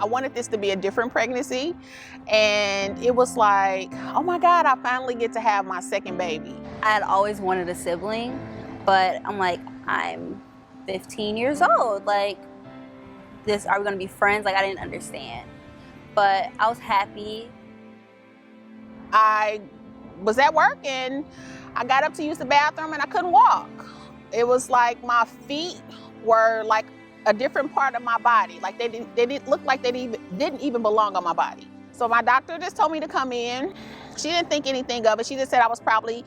I wanted this to be a different pregnancy, and it was like, oh my God, I finally get to have my second baby. I had always wanted a sibling, but I'm like, I'm 15 years old. Like, are we gonna be friends? Like, I didn't understand. But I was happy. I was at work and I got up to use the bathroom and I couldn't walk. It was like my feet were like a different part of my body. Like they didn't look like they didn't even belong on my body. So my doctor just told me to come in. She didn't think anything of it. She just said I was probably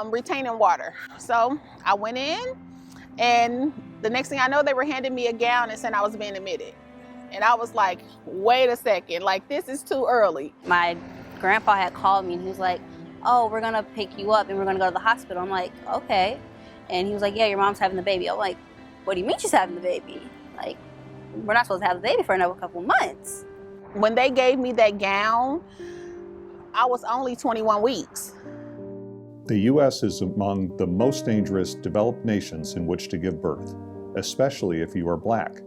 retaining water. So I went in, and the next thing I know, they were handing me a gown and saying I was being admitted. And I was like, wait a second, like this is too early. My grandpa had called me and he was like, oh, we're gonna pick you up and we're gonna go to the hospital. I'm like, okay. And he was like, yeah, your mom's having the baby. I'm like, what do you mean she's having the baby? Like, we're not supposed to have the baby for another couple months. When they gave me that gown, I was only 21 weeks. The U.S. is among the most dangerous developed nations in which to give birth, especially if you are Black.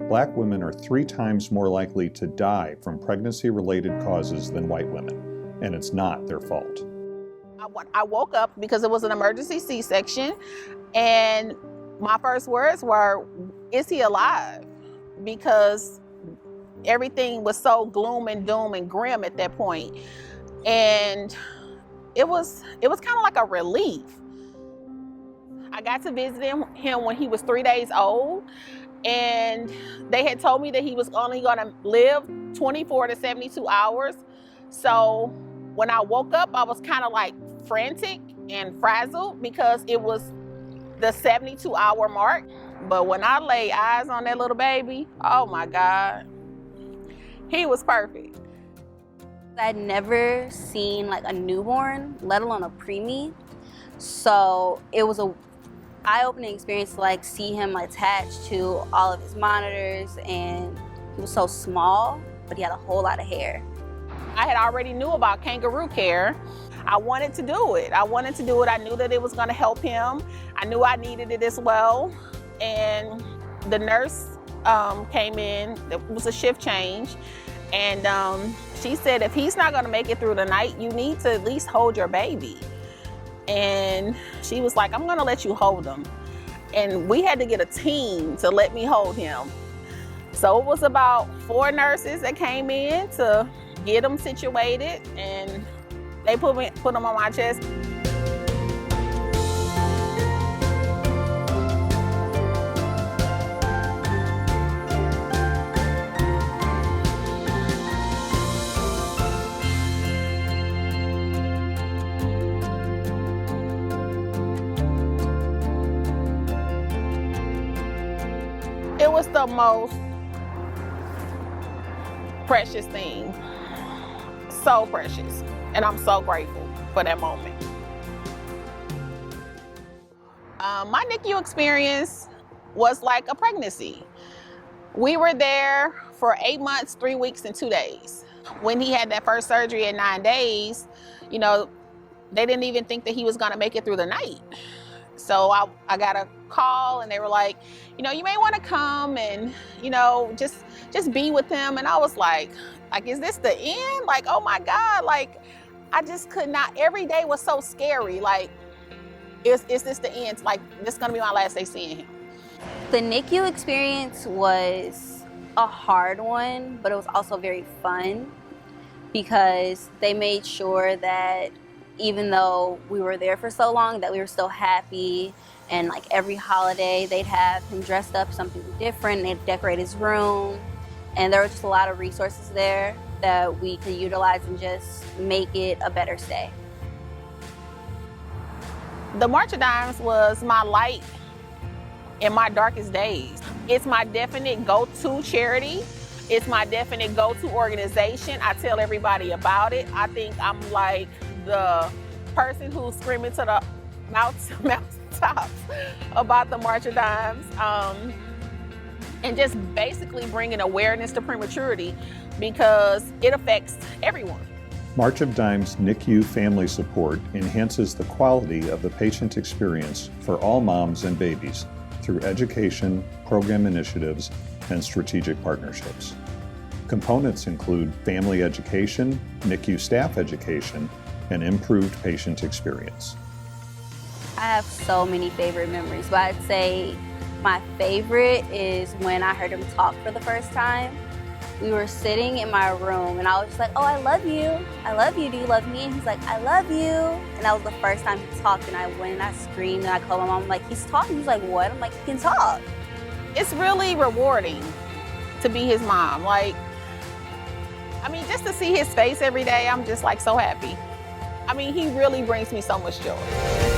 Black women are 3 times more likely to die from pregnancy-related causes than white women, and it's not their fault. I woke up because it was an emergency C-section, and my first words were, is he alive? Because everything was so gloom and doom and grim at that point. And it was kind of like a relief. I got to visit him when he was 3 days old, and they had told me that he was only gonna live 24 to 72 hours. So when I woke up, I was kind of like frantic and frazzled because it was the 72-hour mark. But when I lay eyes on that little baby, oh my God, he was perfect. I'd never seen like a newborn, let alone a preemie. So it was a eye-opening experience to like see him attached to all of his monitors, and he was so small, but he had a whole lot of hair. I had already knew about kangaroo care. I wanted to do it. I knew that it was gonna help him. I knew I needed it as well. And the nurse came in, it was a shift change. And she said, if he's not gonna make it through the night, you need to at least hold your baby. And she was like, I'm gonna let you hold him. And we had to get a team to let me hold him. So it was about 4 nurses that came in to get him situated, and they put him on my chest. It was the most precious thing. So precious. And I'm so grateful for that moment. My NICU experience was like a pregnancy. We were there for 8 months, 3 weeks, and 2 days. When he had that first surgery at 9 days, you know, they didn't even think that he was gonna make it through the night. So I got a call and they were like, you know, you may want to come and, you know, just be with him. And I was like, is this the end? Like, oh my God, like, I just could not. Every day was so scary. Like, is this the end? Like, this is going to be my last day seeing him. The NICU experience was a hard one, but it was also very fun because they made sure that even though we were there for so long, that we were still happy. And like every holiday, they'd have him dressed up something different. They'd decorate his room. And there were just a lot of resources there that we could utilize and just make it a better stay. The March of Dimes was my light in my darkest days. It's my definite go-to charity. It's my definite go-to organization. I tell everybody about it. I think I'm like the person who's screaming to the mountaintops about the March of Dimes, and just basically bringing awareness to prematurity because it affects everyone. March of Dimes NICU family support enhances the quality of the patient experience for all moms and babies through education, program initiatives, and strategic partnerships. Components include family education, NICU staff education, and improved patient experience. I have so many favorite memories, but I'd say my favorite is when I heard him talk for the first time. We were sitting in my room and I was just like, oh, I love you. I love you. Do you love me? And he's like, I love you. And that was the first time he talked, and I went and I screamed and I called my mom. I'm like, he's talking. He's like, what? I'm like, he can talk. It's really rewarding to be his mom. Like, I mean, just to see his face every day, I'm just like so happy. I mean, he really brings me so much joy.